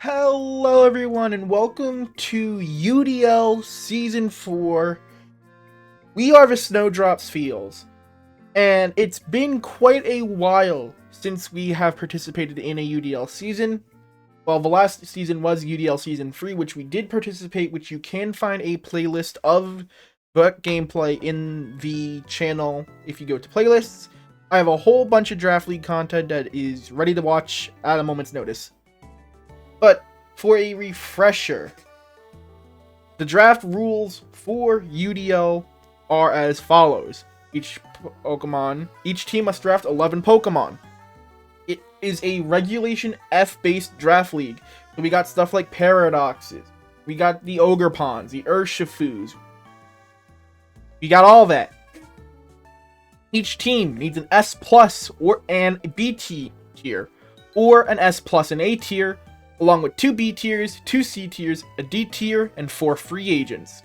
Hello everyone and welcome to UDL Season 4. We are the Snowdrops Fields, and it's been quite a while since we have participated in a UDL season. Well, the last season was UDL Season 3, which we did participate, which you can find a playlist of the gameplay in the channel if you go to playlists. I have a whole bunch of Draft League content that is ready to watch at a moment's notice. But for a refresher, the draft rules for UDL are as follows. Each team must draft 11 Pokemon. It is a Regulation F-based draft league. So we got stuff like Paradoxes. We got the Ogerpons, the Urshifus. We got all that. Each team needs an S plus or an B tier, or an S plus and A tier, along with 2 B tiers, 2 C tiers, a D tier, and 4 free agents.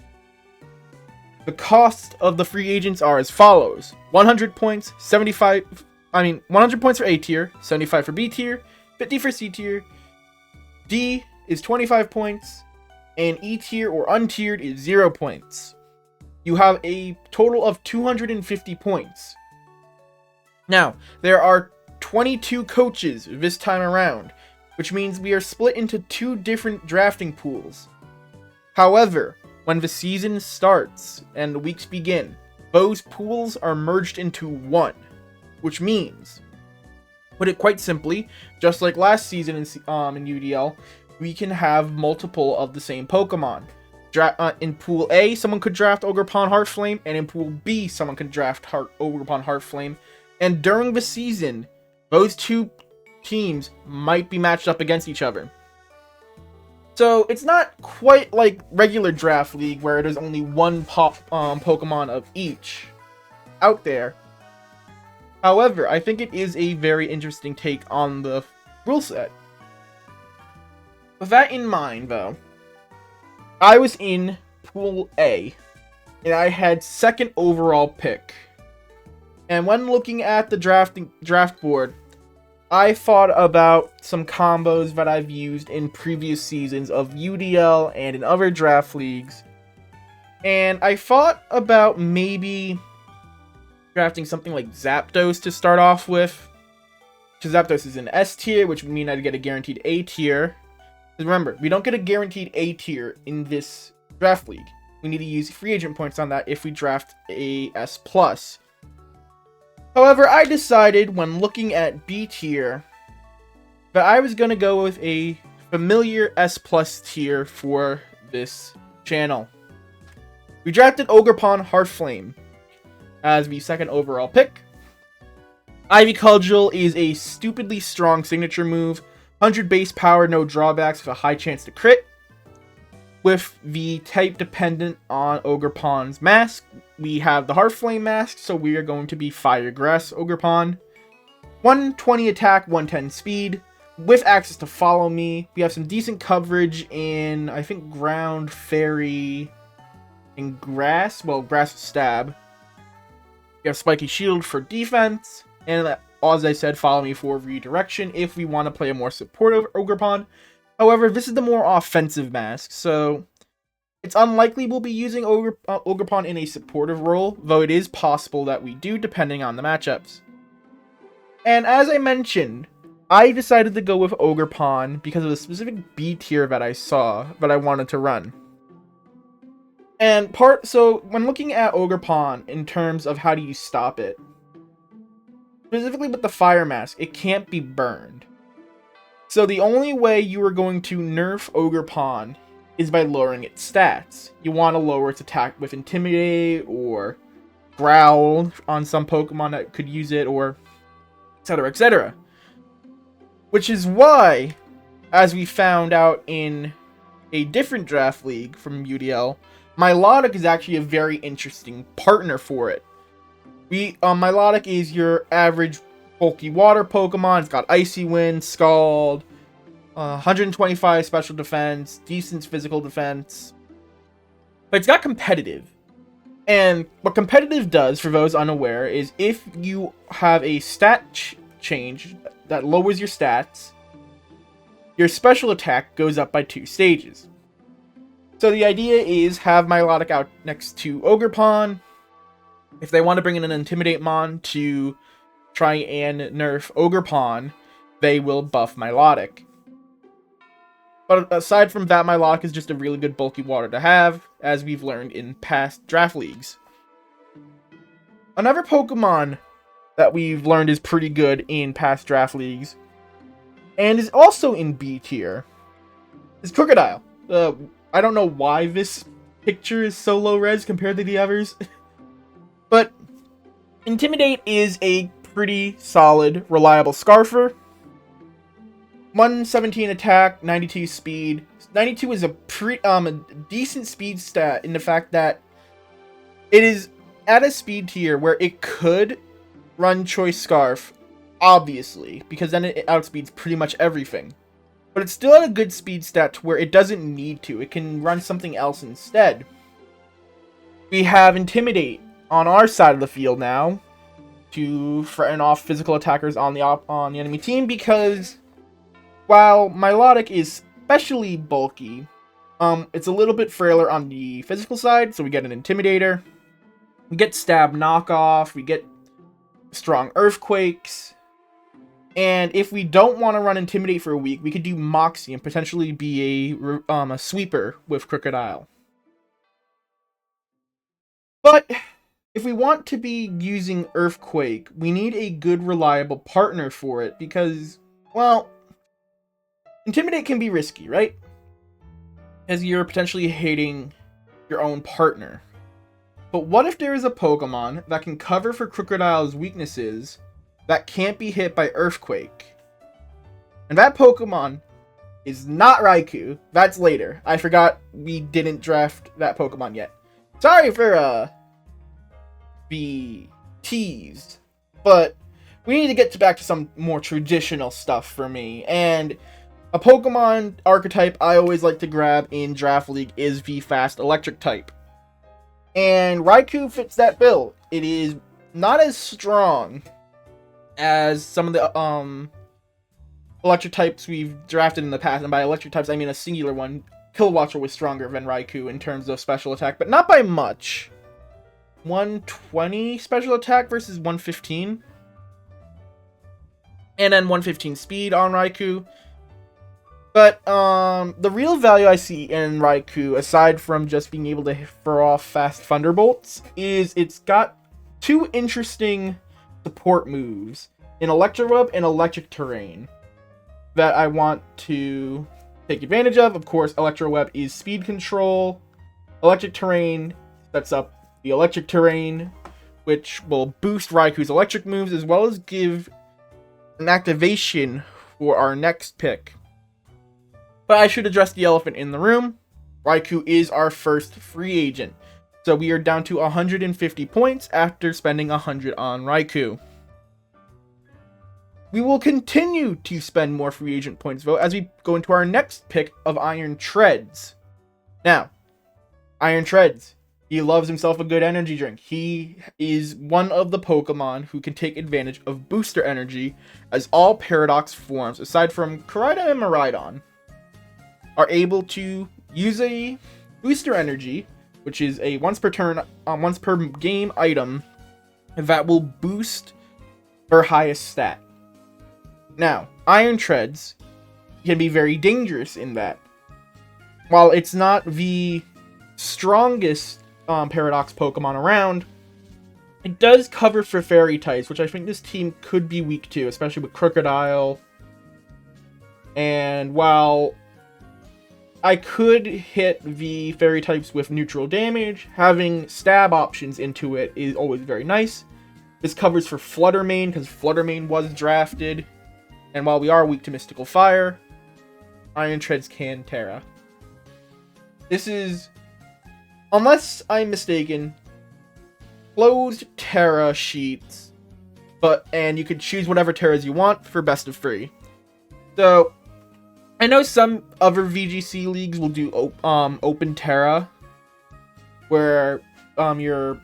The cost of the free agents are as follows: 100 points, 100 points for A tier, 75 for B tier, 50 for C tier. D is 25 points, and E tier or untiered is 0 points. You have a total of 250 points. Now, there are 22 coaches this time around, which means we are split into 2 different drafting pools. However, when the season starts and the weeks begin, those pools are merged into one, which means, put it quite simply, just like last season in UDL, we can have multiple of the same Pokemon. In Pool A, someone could draft Ogerpon Heartflame, and in Pool B, someone could draft Ogerpon Heartflame. And during the season, those 2 teams might be matched up against each other. So it's not quite like regular Draft League where there's only one Pokemon of each out there. However, I think it is a very interesting take on the rule set. With that in mind, though, I was in Pool A, and I had 2nd overall pick. And when looking at the draft board, I thought about some combos that I've used in previous seasons of UDL and in other draft leagues. And I thought about maybe drafting something like Zapdos to start off with. Because Zapdos is an S tier, which would mean I'd get a guaranteed A tier. Remember, we don't get a guaranteed A tier in this draft league. We need to use free agent points on that if we draft a S plus. However, I decided when looking at B tier that I was going to go with a familiar S plus tier for this channel. We drafted Ogerpon Heartflame as the 2nd overall pick. Ivy Cudgel is a stupidly strong signature move. 100 base power, no drawbacks, with a high chance to crit. With the type dependent on Ogerpon's mask, we have the Heartflame mask, so we are going to be Fire Grass Ogerpon. 120 attack, 110 speed, with access to Follow Me. We have some decent coverage in, I think, Ground, Fairy, and Grass. Well, Grass with Stab. We have Spiky Shield for defense, and as I said, Follow Me for redirection if we want to play a more supportive Ogerpon. However, this is the more offensive mask, so it's unlikely we'll be using Ogerpon in a supportive role, though it is possible that we do, depending on the matchups. And as I mentioned, I decided to go with Ogerpon because of the specific B tier that I saw that I wanted to run. And so when looking at Ogerpon in terms of how do you stop it, specifically with the Fire Mask, it can't be burned. So the only way you are going to nerf Ogerpon is by lowering its stats. You want to lower its attack with Intimidate or Growl on some Pokemon that could use it, or etc, etc. Which is why, as we found out in a different draft league from UDL, Milotic is actually a very interesting partner for it. Milotic is your average bulky water Pokemon. It's got Icy Wind, Scald, 125 special defense, decent physical defense. But it's got competitive. And what competitive does, for those unaware, is if you have a stat change that lowers your stats, your special attack goes up by 2 stages. So the idea is have Milotic out next to Ogerpon. If they want to bring in an Intimidate Mon to try and nerf Ogerpon, they will buff Milotic. But aside from that, Milotic is just a really good bulky water to have, as we've learned in past draft leagues. Another Pokemon that we've learned is pretty good in past draft leagues, and is also in B tier, is Crocodile. I don't know why this picture is so low res compared to the others, but Intimidate is a pretty solid, reliable Scarfer. 117 attack, 92 speed. 92 is a decent speed stat in the fact that it is at a speed tier where it could run Choice Scarf, obviously, because then it outspeeds pretty much everything. But it's still at a good speed stat to where it doesn't need to. It can run something else instead. We have Intimidate on our side of the field now to threaten off physical attackers on the enemy team, because while Milotic is especially bulky, it's a little bit frailer on the physical side, so we get an Intimidator. We get Stab Knockoff, we get strong Earthquakes, and if we don't want to run Intimidate for a week, we could do Moxie and potentially be a sweeper with Crocodile. But if we want to be using Earthquake, we need a good, reliable partner for it, because, well, Intimidate can be risky, right? As you're potentially hating your own partner. But what if there is a Pokemon that can cover for Crocodile's weaknesses that can't be hit by Earthquake? And that Pokemon is not Raikou. That's later. I forgot we didn't draft that Pokemon yet. Sorry for be teased, but we need to get back to some more traditional stuff for me. And a Pokemon archetype I always like to grab in Draft League is the fast electric type. And Raikou fits that bill. It is not as strong as some of the electric types we've drafted in the past. And by electric types, I mean a singular one. Killwatcher was stronger than Raikou in terms of special attack, but not by much. 120 special attack versus 115. And then 115 speed on Raikou. But the real value I see in Raikou, aside from just being able to throw off fast Thunderbolts, is it's got 2 interesting support moves in Electroweb and Electric Terrain that I want to take advantage of. Of course, Electroweb is speed control. Electric Terrain sets up the Electric Terrain, which will boost Raikou's electric moves, as well as give an activation for our next pick. But I should address the elephant in the room. Raikou is our first free agent. So we are down to 150 points after spending 100 on Raikou. We will continue to spend more free agent points, though, as we go into our next pick of Iron Treads. Now, Iron Treads. He loves himself a good energy drink. He is one of the Pokemon who can take advantage of booster energy, as all Paradox forms, aside from Koraidon and Miraidon, are able to use a booster energy, which is a once per game item that will boost her highest stat. Now, Iron Treads can be very dangerous in that. While it's not the strongest Paradox Pokemon around, it does cover for Fairy types, which I think this team could be weak to, especially with Crocodile. And while I could hit the Fairy types with neutral damage, having stab options into it is always very nice. This covers for Flutter Mane, because Flutter Mane was drafted. And while we are weak to Mystical Fire, Iron Treads can Terra. This is, unless I'm mistaken, closed Terra sheets, and you could choose whatever Terras you want for best of 3. So I know some other VGC leagues will do open Terra, where your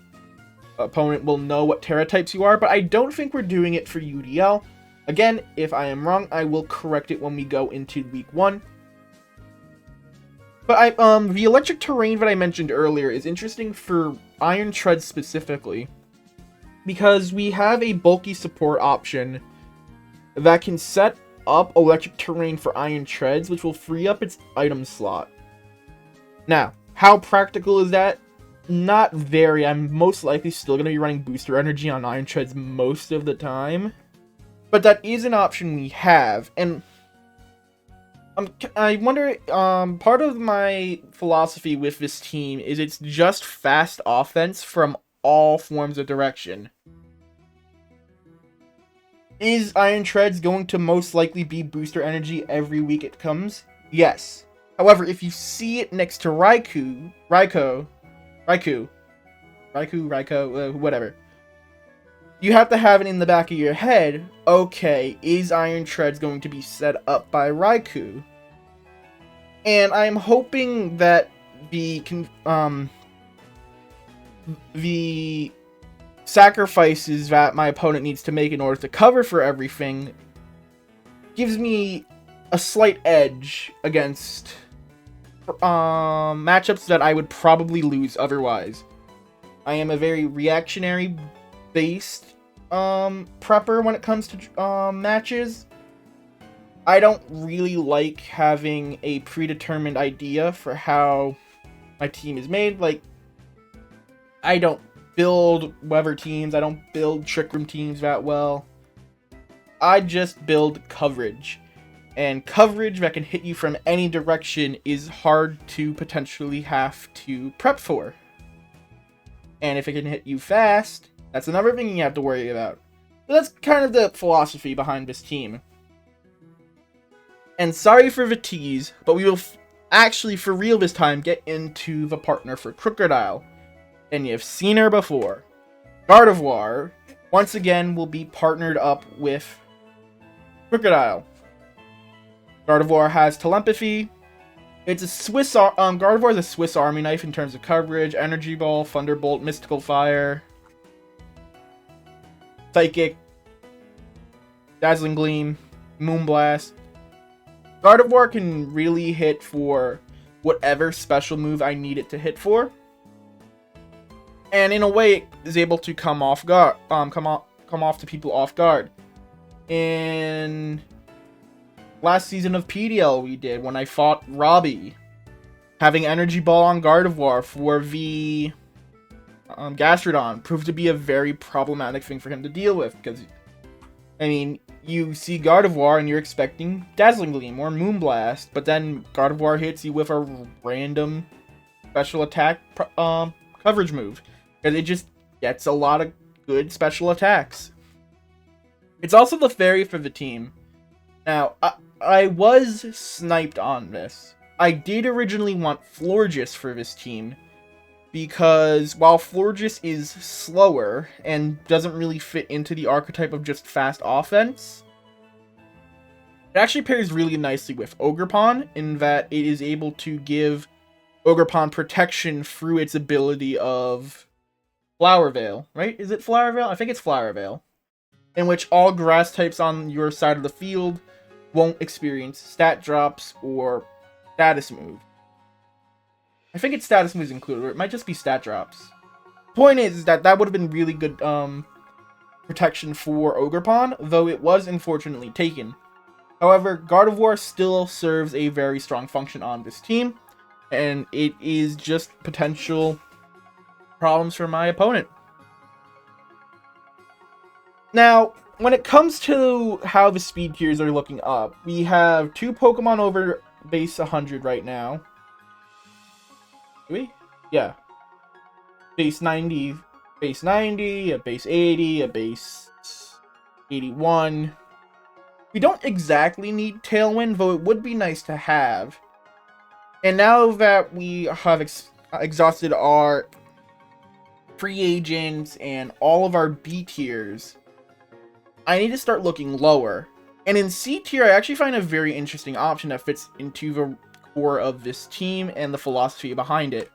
opponent will know what Terra types you are, but I don't think we're doing it for UDL. Again, if I am wrong, I will correct it when we go into week 1. But the electric terrain that I mentioned earlier is interesting for Iron Treads specifically, because we have a bulky support option that can set up electric terrain for Iron Treads, which will free up its item slot. Now, how practical is that? Not very. I'm most likely still going to be running booster energy on Iron Treads most of the time. But that is an option we have, and I wonder, part of my philosophy with this team is it's just fast offense from all forms of direction. Is Iron Treads going to most likely be booster energy every week it comes? Yes. However, if you see it next to Raikou, whatever, you have to have it in the back of your head, okay, is Iron Treads going to be set up by Raikou? And I'm hoping that the sacrifices that my opponent needs to make in order to cover for everything gives me a slight edge against matchups that I would probably lose otherwise. I am a very reactionary based prepper when it comes to matches. I don't really like having a predetermined idea for how my team is made. Like, I don't build Weather teams, I don't build Trick Room teams that well. I just build coverage. And coverage that can hit you from any direction is hard to potentially have to prep for. And if it can hit you fast, that's another thing you have to worry about. So that's kind of the philosophy behind this team. And sorry for the tease, but we will actually, for real this time, get into the partner for Crocodile. And you've seen her before. Gardevoir, once again, will be partnered up with Crocodile. Gardevoir has telepathy. It's a Gardevoir is a Swiss Army knife in terms of coverage, Energy Ball, Thunderbolt, Mystical Fire, Psychic, Dazzling Gleam, Moonblast. Gardevoir can really hit for whatever special move I need it to hit for. And in a way, it is able to come off to people off guard. In last season of PDL we did, when I fought Robbie, having Energy Ball on Gardevoir for the Gastrodon proved to be a very problematic thing for him to deal with, because, I mean, you see Gardevoir and you're expecting Dazzling Gleam or Moonblast, but then Gardevoir hits you with a random special attack coverage move, because it just gets a lot of good special attacks. It's also the fairy for the team. Now, I was sniped on this. I did originally want Florges for this team, because while Florges is slower and doesn't really fit into the archetype of just fast offense, it actually pairs really nicely with Ogerpon in that it is able to give Ogerpon protection through its ability of Flower Veil, right? Is it Flower Veil? I think it's Flower Veil. In which all grass types on your side of the field won't experience stat drops or status move. I think it's status moves included, or it might just be stat drops. Point is that would have been really good protection for Ogerpon, though it was unfortunately taken. However, Gardevoir still serves a very strong function on this team, and it is just potential problems for my opponent. Now, when it comes to how the speed tiers are looking up, we have 2 Pokemon over base 100 right now. Do we? Yeah. Base 90, a base 80, a base 81. We don't exactly need Tailwind, though it would be nice to have. And now that we have exhausted our free agents and all of our B tiers, I need to start looking lower. And in C tier, I actually find a very interesting option that fits into the core of this team and the philosophy behind it.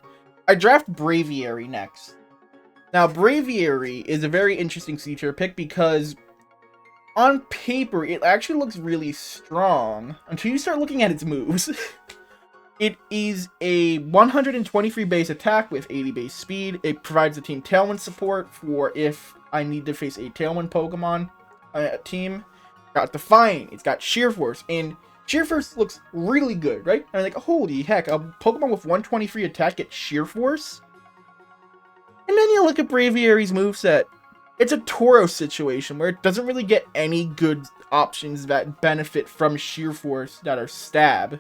I draft Braviary next. Now, Braviary is a very interesting C tier pick because on paper, it actually looks really strong until you start looking at its moves. It is a 123 base attack with 80 base speed. It provides the team Tailwind support for if I need to face a Tailwind Pokemon team. Got Defiant, it's got Sheer Force, and Sheer Force looks really good, right? I'm like, holy heck, a Pokemon with 123 attack gets Sheer Force? And then you look at Braviary's moveset. It's a Tauros situation where it doesn't really get any good options that benefit from Sheer Force that are Stab.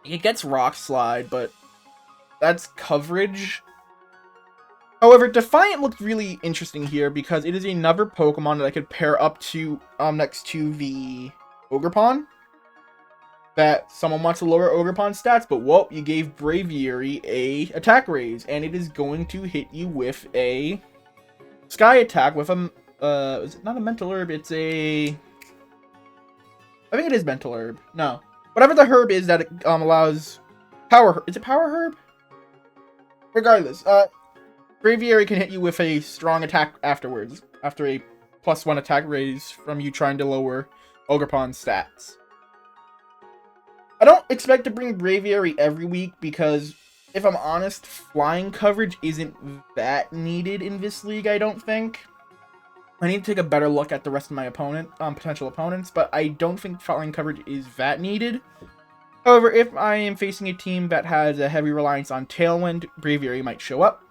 It gets Rock Slide, but that's coverage. However, Defiant looked really interesting here because it is another Pokemon that I could pair up to next to the Ogerpon. That someone wants to lower Ogerpon stats, but whoa, you gave Braviary a attack raise, and it is going to hit you with a Sky attack with a is it not a Mental Herb? It's a I think it is Mental Herb. No. Whatever the herb is that it allows Power Herb. Is it Power Herb? Regardless, Braviary can hit you with a strong attack afterwards, after a +1 attack raise from you trying to lower Ogerpon's stats. I don't expect to bring Braviary every week because, if I'm honest, flying coverage isn't that needed in this league, I don't think. I need to take a better look at the rest of my potential opponents, but I don't think flying coverage is that needed. However, if I am facing a team that has a heavy reliance on Tailwind, Braviary might show up.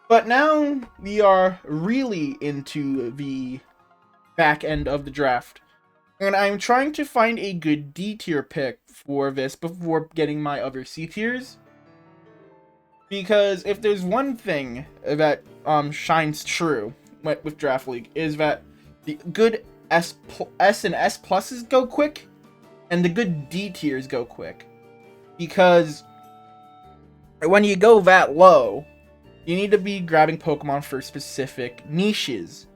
But now we are really into the back end of the draft. And I'm trying to find a good D tier pick for this before getting my other C tiers. Because if there's one thing that shines true with Draft League, is that the good S and S pluses go quick, and the good D tiers go quick. Because when you go that low, you need to be grabbing Pokemon for specific niches.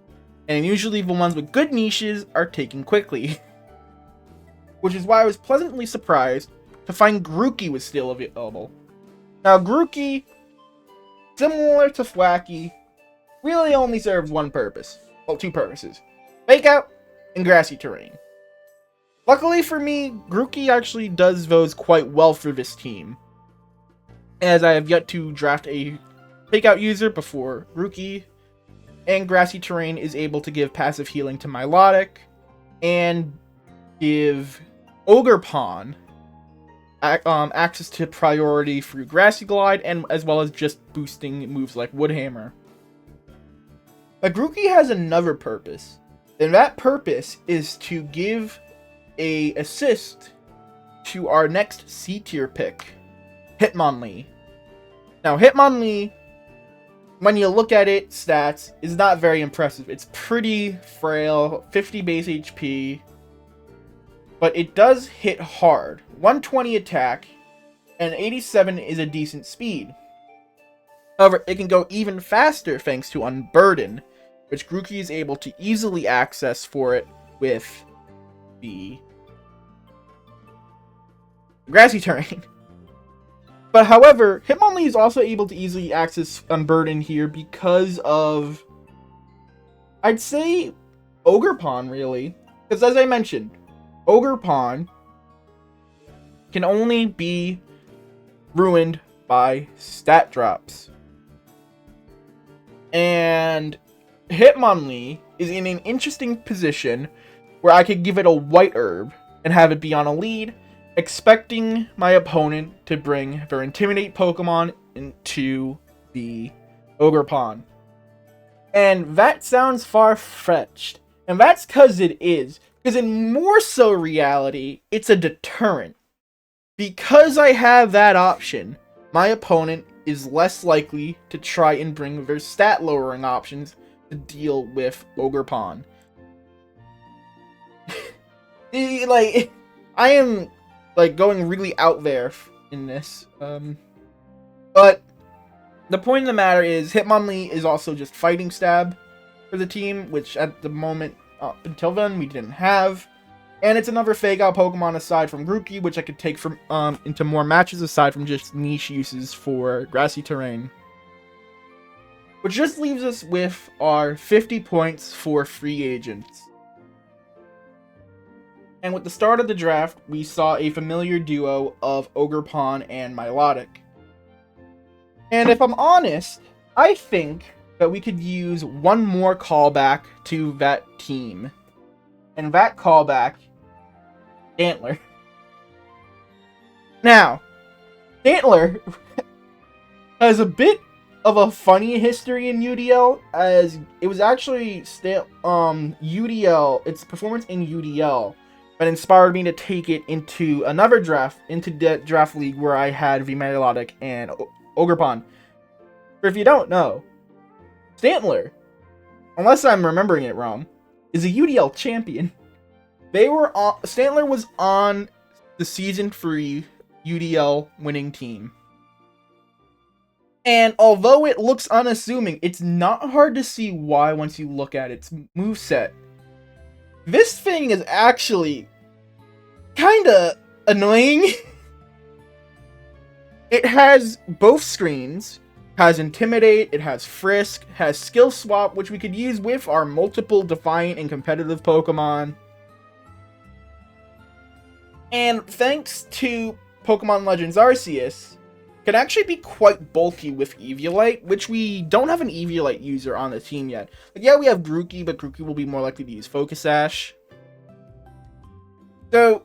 And usually the ones with good niches are taken quickly. Which is why I was pleasantly surprised to find Grookey was still available. Now, Grookey, similar to Thwackey, really only serves one purpose. Well, two purposes. Fake Out and Grassy Terrain. Luckily for me, Grookey actually does those quite well for this team, as I have yet to draft a Fake Out user before Grookey, and Grassy Terrain is able to give passive healing to Milotic, and give Ogerpon access to priority through Grassy Glide, and as well as just boosting moves like Woodhammer. But Grookey has another purpose, and that purpose is to give a assist to our next C tier pick, Hitmonlee. Now, Hitmonlee, when you look at it, stats, is not very impressive. It's pretty frail, 50 base HP, but it does hit hard. 120 attack, and 87 is a decent speed. However, it can go even faster thanks to Unburden, which Grookey is able to easily access for it with the Grassy Terrain. But however, Hitmonlee is also able to easily access Unburden here because of, I'd say, Ogerpon, really. Because as I mentioned, Ogerpon can only be ruined by stat drops. And Hitmonlee is in an interesting position where I could give it a White Herb and have it be on a lead, expecting my opponent to bring their Intimidate Pokemon into the Ogerpon. And that sounds far-fetched. And that's because it is. Because in more so reality, it's a deterrent. Because I have that option, my opponent is less likely to try and bring their stat lowering options to deal with Ogerpon. I am going really out there in this. But the point of the matter is, Hitmonlee is also just Fighting Stab for the team, which at the moment, up until then, we didn't have. And it's another Fake Out Pokemon aside from Grookey, which I could take from into more matches aside from just niche uses for Grassy Terrain. which just leaves us with our 50 points for free agents. And with the start of the draft, we saw a familiar duo of Ogerpon and Milotic. And if I'm honest, I think that we could use one more callback to that team. And that callback, Stantler. Now, Stantler has a bit of a funny history in UDL, as it was actually UDL, its performance in UDL, that inspired me to take it into another draft, into the draft league where I had Milotic and Ogerpon. For if you don't know, Stantler, unless I'm remembering it wrong, is a UDL champion. Stantler was on the Season 3 UDL winning team. And although it looks unassuming, it's not hard to see why once you look at its moveset. This thing is actually kinda annoying. It has both screens, has Intimidate, it has Frisk, has Skill Swap, which we could use with our multiple Defiant and competitive Pokemon. And thanks to Pokemon Legends Arceus, can actually be quite bulky with Eviolite, which we don't have an Eviolite user on the team yet. Like, yeah, we have Grookey, but Grookey will be more likely to use Focus Sash. So,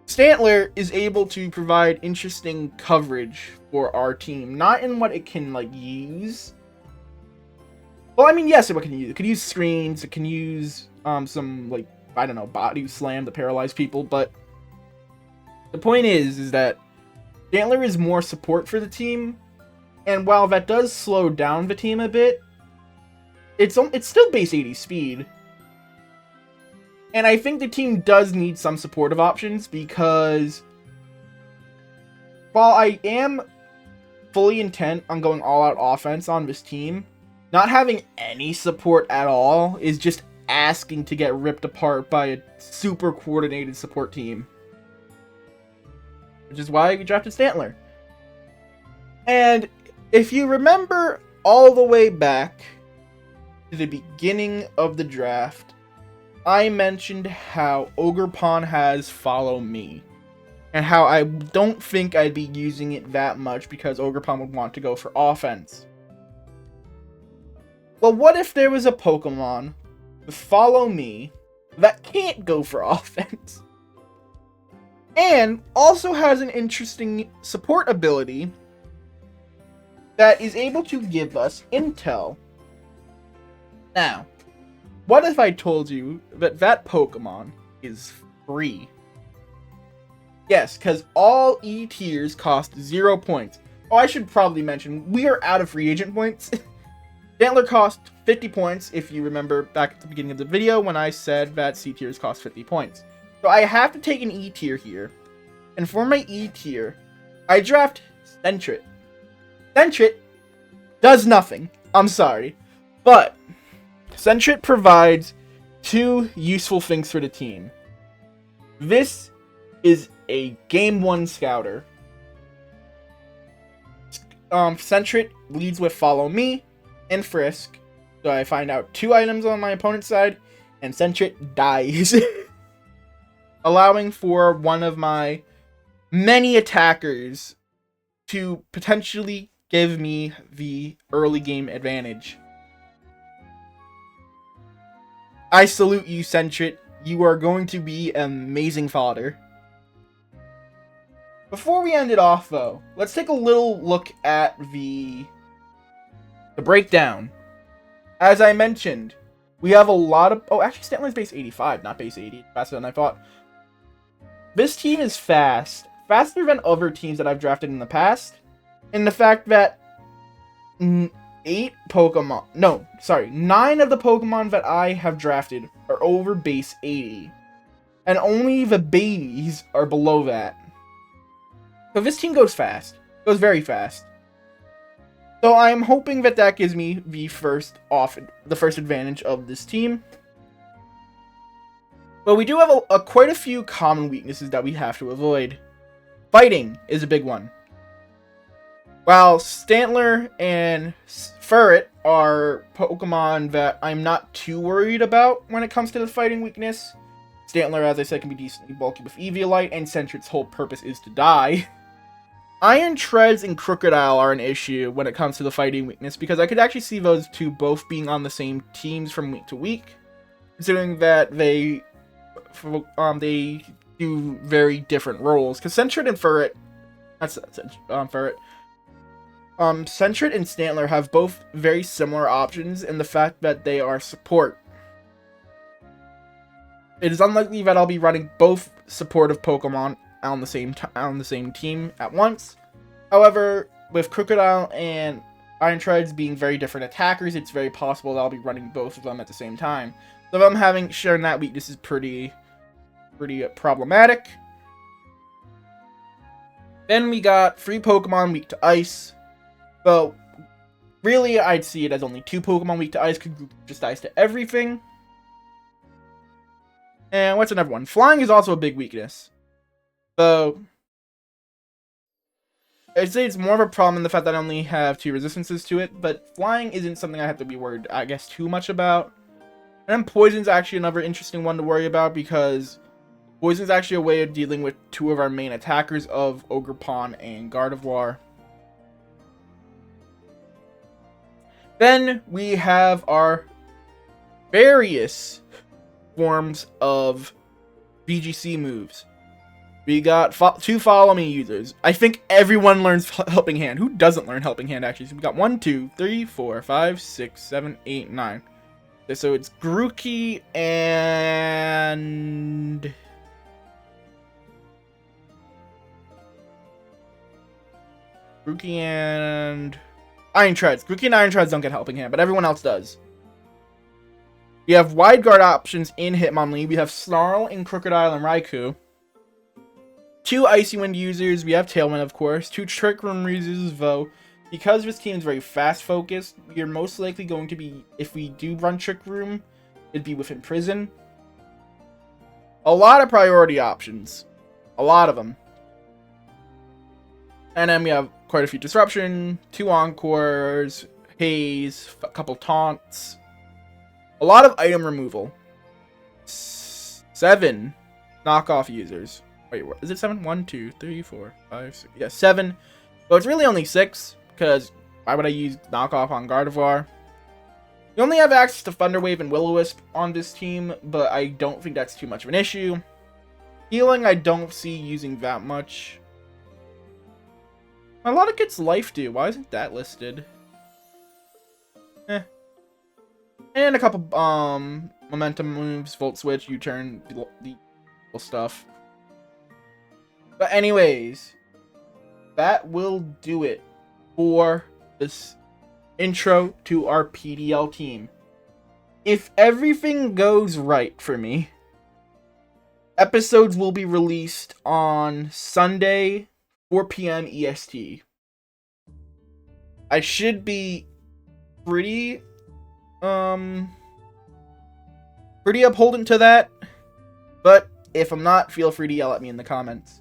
Stantler is able to provide interesting coverage for our team. Not in what it can, like, use. Well, I mean, yes, it can use. It can use screens, it can use, some, like, I don't know, Body Slam to paralyze people, but the point is that Stantler is more support for the team, and while that does slow down the team a bit, it's still base 80 speed. And I think the team does need some supportive options, because while I am fully intent on going all-out offense on this team, not having any support at all is just asking to get ripped apart by a super coordinated support team. Which is why we drafted Stantler. And if you remember all the way back to the beginning of the draft, I mentioned how Ogerpon has Follow Me, and how I don't think I'd be using it that much because Ogerpon would want to go for offense. Well, what if there was a Pokemon with Follow Me that can't go for offense? And also has an interesting support ability that is able to give us intel. Now, what if I told you that that Pokemon is free? Yes, because all E tiers cost 0 points. Oh, I should probably mention, we are out of free agent points. Stantler cost 50 points, if you remember back at the beginning of the video when I said that C tiers cost 50 points. So I have to take an E tier here. And for my E tier, I draft Sentret. Sentret does nothing. I'm sorry. But Sentret provides 2 useful things for the team. This is a Game 1 Scouter. Sentret leads with Follow Me and Frisk. So I find out 2 items on my opponent's side, and Sentret dies. Allowing for one of my many attackers to potentially give me the early game advantage. I salute you, Sentret. You are going to be amazing fodder. Before we end it off, though, let's take a little look at the breakdown. As I mentioned, we have a lot of... Oh, actually, Stantler's base 85, not base 80. Faster than I thought. This team is fast. Faster than other teams that I've drafted in the past. And the fact that 9 of the Pokemon that I have drafted are over base 80. And only the babies are below that. So this team goes fast. Goes very fast. So I'm hoping that that gives me the first advantage of this team. But we do have quite a few common weaknesses that we have to avoid. Fighting is a big one. While Stantler and Ferret are Pokemon that I'm not too worried about when it comes to the fighting weakness. Stantler, as I said, can be decently bulky with Eviolite, and Sentret's whole purpose is to die. Iron Treads and Crocodile are an issue when it comes to the fighting weakness, because I could actually see those two both being on the same teams from week to week, considering that they do very different roles. Because Sentret and Ferret, Ferret. Sentret and Stantler have both very similar options in the fact that they are support. It is unlikely that I'll be running both supportive Pokemon on the same team at once. However, with Crocodile and Iron Treads being very different attackers, it's very possible that I'll be running both of them at the same time. So them having sharing that weakness is pretty problematic. Then we got 3 Pokemon weak to Ice. So really, I'd see it as only 2 Pokemon weak to Ice, could just Ice to everything. And what's another one? Flying is also a big weakness. So I'd say it's more of a problem in the fact that I only have 2 resistances to it, but flying isn't something I have to be worried, I guess, too much about. And then poison's actually another interesting one to worry about, because poison's actually a way of dealing with 2 of our main attackers of Ogerpon and Gardevoir. Then we have our various forms of VGC moves. We got 2 Follow Me users. I think everyone learns Helping Hand. Who doesn't learn Helping Hand, actually? So we got 1, 2, 3, 4, 5, 6, 7, 8, 9. Okay, so it's Grookey and Iron Treads. Grookey and Iron Treads don't get Helping Hand, but everyone else does. We have Wide Guard options in Hitmonlee. We have Snarl and Crocodile and Raikou. 2 Icy Wind users. We have Tailwind, of course. 2 Trick Room users, though. Because this team is very fast-focused, you're most likely going to be, if we do run Trick Room, it'd be with Imprison. A lot of priority options. A lot of them. And then we have quite a few Disruption, 2 Encores, Haze, a couple Taunts. A lot of item removal. 7 knockoff users. Wait, what is it? 7? 1, 2, 3, 4, 5, 6. Yeah, 7. But it's really only 6, because why would I use knockoff on Gardevoir? You only have access to Thunderwave and Will-O-Wisp on this team, but I don't think that's too much of an issue. Healing, I don't see using that much. A lot of kids Life do. Why isn't that listed? And a couple momentum moves, Volt Switch, U-turn, the stuff. But anyways, that will do it for this intro to our PDL team. If everything goes right for me, episodes will be released on Sunday, 4 p.m. EST. I should be pretty upholding to that, but if I'm not, feel free to yell at me in the comments.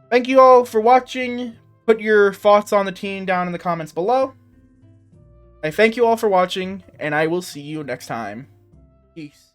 Thank you all for watching. Put your thoughts on the team down in the comments below. I thank you all for watching, and I will see you next time. Peace.